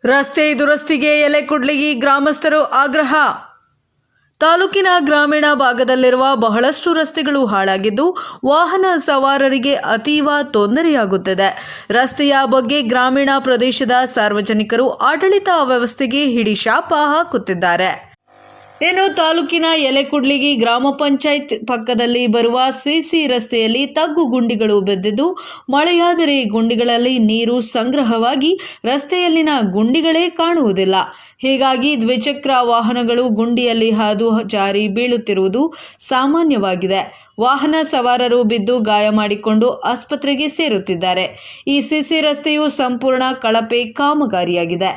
ರಸ್ತೆ ದುರಸ್ತಿಗೆ ಎಲೆಕುಡ್ಲಿಗಿ ಗ್ರಾಮಸ್ಥರು ಆಗ್ರಹ. ತಾಲೂಕಿನ ಗ್ರಾಮೀಣ ಭಾಗದಲ್ಲಿರುವ ಬಹಳಷ್ಟು ರಸ್ತೆಗಳು ಹಾಳಾಗಿದ್ದು ವಾಹನ ಸವಾರರಿಗೆ ಅತೀವ ತೊಂದರೆಯಾಗುತ್ತಿದೆ. ರಸ್ತೆಯ ಬಗ್ಗೆ ಗ್ರಾಮೀಣ ಪ್ರದೇಶದ ಸಾರ್ವಜನಿಕರು ಆಡಳಿತ ವ್ಯವಸ್ಥೆಗೆ ಹಿಡಿಶಾಪ ಹಾಕುತ್ತಿದ್ದಾರೆ. ಇನ್ನು ತಾಲೂಕಿನ ಎಲೆಕುಡ್ಲಿಗಿ ಗ್ರಾಮ ಪಂಚಾಯತ್ ಪಕ್ಕದಲ್ಲಿ ಬರುವ ಸಿಸಿ ರಸ್ತೆಯಲ್ಲಿ ತಗ್ಗು ಗುಂಡಿಗಳು ಬಿದ್ದಿದ್ದು ಮಳೆಯಾದರೆ ಗುಂಡಿಗಳಲ್ಲಿ ನೀರು ಸಂಗ್ರಹವಾಗಿ ರಸ್ತೆಯಲ್ಲಿನ ಗುಂಡಿಗಳೇ ಕಾಣುವುದಿಲ್ಲ. ಹೀಗಾಗಿ ದ್ವಿಚಕ್ರ ವಾಹನಗಳು ಗುಂಡಿಯಲ್ಲಿ ಹಾದು ಜಾರಿ ಬೀಳುತ್ತಿರುವುದು ಸಾಮಾನ್ಯವಾಗಿದೆ. ವಾಹನ ಸವಾರರು ಬಿದ್ದು ಗಾಯ ಮಾಡಿಕೊಂಡು ಆಸ್ಪತ್ರೆಗೆ ಸೇರುತ್ತಿದ್ದಾರೆ. ಈ ಸಿಸಿ ರಸ್ತೆಯು ಸಂಪೂರ್ಣ ಕಳಪೆ ಕಾಮಗಾರಿಯಾಗಿದೆ.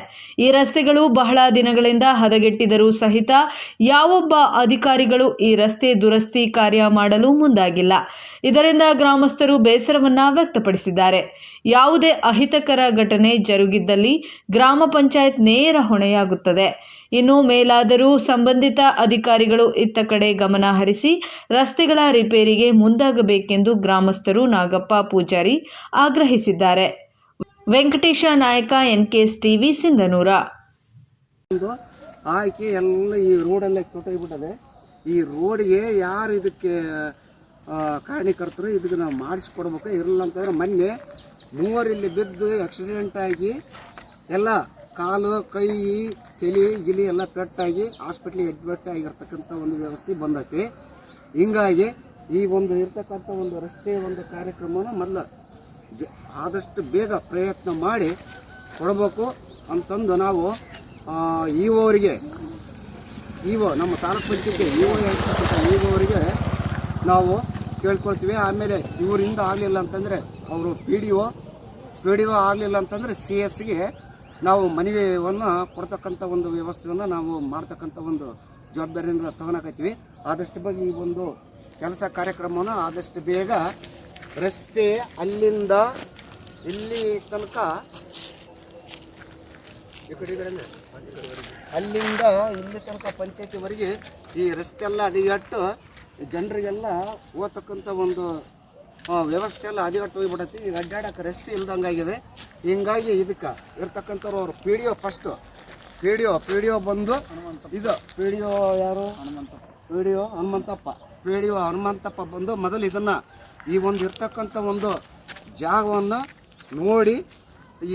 ಈ ರಸ್ತೆಗಳು ಬಹಳ ದಿನಗಳಿಂದ ಹದಗೆಟ್ಟಿದ್ದರೂ ಸಹಿತ ಯಾವೊಬ್ಬ ಅಧಿಕಾರಿಗಳು ಈ ರಸ್ತೆ ದುರಸ್ತಿ ಕಾರ್ಯ ಮಾಡಲು ಮುಂದಾಗಿಲ್ಲ. ಇದರಿಂದ ಗ್ರಾಮಸ್ಥರು ಬೇಸರವನ್ನ ವ್ಯಕ್ತಪಡಿಸಿದ್ದಾರೆ. ಯಾವುದೇ ಅಹಿತಕರ ಘಟನೆ ಜರುಗಿದ್ದಲ್ಲಿ ಗ್ರಾಮ ಪಂಚಾಯತ್ ನೇರ ಹೊಣೆಯಾಗುತ್ತದೆ. ಇನ್ನು ಮೇಲಾದರೂ ಸಂಬಂಧಿತ ಅಧಿಕಾರಿಗಳು ಇತ್ತ ಕಡೆ ಗಮನ ಹರಿಸಿ ರಸ್ತೆಗಳ ರಿಪೇರಿಗೆ ಮುಂದಾಗಬೇಕೆಂದು ಗ್ರಾಮಸ್ಥರು ನಾಗಪ್ಪ ಪೂಜಾರಿ ಆಗ್ರಹಿಸಿದ್ದಾರೆ. ವೆಂಕಟೇಶ ನಾಯಕ, NKS TV, ಸಿಂಧನೂರ. ಆಯ್ಕೆ ಎಲ್ಲ ಈ ರೋಡಲ್ಲೇ ಕೆಟ್ಟೋಗ್ಬಿಟ್ಟದೆ. ಈ ರೋಡ್ಗೆ ಯಾರು ಇದಕ್ಕೆ ಕಾರಣೀಕರ್ತರು, ಇದಕ್ಕೆ ನಾವು ಮಾಡಿಸ್ಕೊಡ್ಬೇಕು. ಇರಲಿಲ್ಲ ಅಂತಂದ್ರೆ ಮೊನ್ನೆ 3 ಇಲ್ಲಿ ಬಿದ್ದು ಆಕ್ಸಿಡೆಂಟ್ ಆಗಿ ಎಲ್ಲ ಕಾಲು ಕೈ ತಲೆ ಗಿಲಿ ಎಲ್ಲ ಪೆಟ್ಟಾಗಿ ಹಾಸ್ಪಿಟ್ಲಿಗೆ ಅಡ್ಮಿಟ್ ಆಗಿರ್ತಕ್ಕಂಥ ಒಂದು ವ್ಯವಸ್ಥೆ ಬಂದೈತಿ. ಹಿಂಗಾಗಿ ಈ ಒಂದು ಇರ್ತಕ್ಕಂಥ ಒಂದು ರಸ್ತೆ ಒಂದು ಕಾರ್ಯಕ್ರಮನ ಮೊದಲು ಆದಷ್ಟು ಬೇಗ ಪ್ರಯತ್ನ ಮಾಡಿ ಕೊಡಬೇಕು ಅಂತಂದು ನಾವು ಅವರಿಗೆ ನಮ್ಮ ತಾಲೂಕು ಪಂಚಾಯತಿ ಅವರಿಗೆ ನಾವು ಕೇಳ್ಕೊಳ್ತೀವಿ. ಆಮೇಲೆ ಇವರಿಂದ ಆಗಲಿಲ್ಲ ಅಂತಂದರೆ ಅವರು ಪಿ ಡಿ ಒ ಆಗಲಿಲ್ಲ ಅಂತಂದರೆ CS ನಾವು ಮನವಿಯನ್ನು ಕೊಡ್ತಕ್ಕಂಥ ಒಂದು ವ್ಯವಸ್ಥೆಯನ್ನು ನಾವು ಮಾಡ್ತಕ್ಕಂಥ ಒಂದು ಜವಾಬ್ದಾರಿಯಿಂದ ತಗೊಳಕತ್ತೀವಿ. ಆದಷ್ಟು ಬೇಗ ಈ ಒಂದು ಕೆಲಸ ಕಾರ್ಯಕ್ರಮವನ್ನು ಆದಷ್ಟು ಬೇಗ ರಸ್ತೆ ಅಲ್ಲಿಂದ ಇಲ್ಲಿ ತನಕ ಅಲ್ಲಿಂದ ಇಲ್ಲಿ ತನಕ ಪಂಚಾಯತಿವರೆಗೆ ಈ ರಸ್ತೆ ಎಲ್ಲ ಹದಿಗಟ್ಟು ಜನರಿಗೆಲ್ಲ ಹೋಗ್ತಕ್ಕಂಥ ಒಂದು ವ್ಯವಸ್ಥೆ ಎಲ್ಲ ಹದಿಗಟ್ಟು ಹೋಗ್ಬಿಡತ್ತೆ. ಈಗ ಅಡ್ಡಾಡಕ್ಕೆ ರಸ್ತೆ ಇಲ್ದಂಗಾಗಿದೆ. ಹಿಂಗಾಗಿ ಇದಕ್ಕೆ ಇರ್ತಕ್ಕಂಥವ್ರು ಅವರು ಪಿ ಡಿ ಒ ಬಂದು ಇದು ಪಿ ಡಿ ಒ ಯಾರು ಹನುಮಂತಪ್ಪ ಬಂದು ಮೊದಲು ಇದನ್ನು ಈ ಒಂದು ಇರ್ತಕ್ಕಂಥ ಒಂದು ಜಾಗವನ್ನು ನೋಡಿ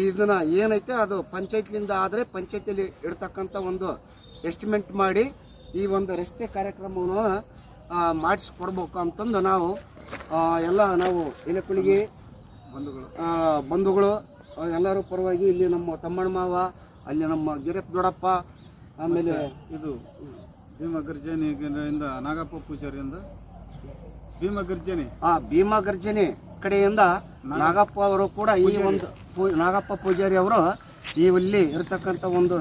ಇದನ್ನು ಏನೈತೆ ಅದು ಪಂಚಾಯತ್ಲಿಂದ ಆದರೆ ಪಂಚಾಯತಿಯಲ್ಲಿ ಇಡ್ತಕ್ಕಂಥ ಒಂದು ಎಸ್ಟಿಮೇಟ್ ಮಾಡಿ ಈ ಒಂದು ರಸ್ತೆ ಕಾರ್ಯಕ್ರಮವನ್ನು ಮಾಡಿಸ್ಕೊಡ್ಬೇಕು ಅಂತಂದು ನಾವು ನಾವು ಎಲೆಕುಡ್ಲಿಗಿ ಬಂಧುಗಳು ಎಲ್ಲರೂ ಪರವಾಗಿ ಇಲ್ಲಿ ನಮ್ಮ ತಮ್ಮಣ್ಣ ಮಾವ, ಅಲ್ಲಿ ನಮ್ಮ ಗಿರಪ್ಪ ದೊಡ್ಡಪ್ಪ, ಆಮೇಲೆ ಇದು ಭೀಮಗರ್ಜನೆಯಿಂದ ನಾಗಪ್ಪ ಪೂಜಾರಿಯಿಂದ ಭೀಮಗರ್ಜನೆ ಕಡೆಯಿಂದ ನಾಗಪ್ಪ ಅವರು ಕೂಡ ಈ ಒಂದು ನಾಗಪ್ಪ ಪೂಜಾರಿ ಅವರು ಇಲ್ಲಿ ಇರತಕ್ಕಂಥ ಒಂದು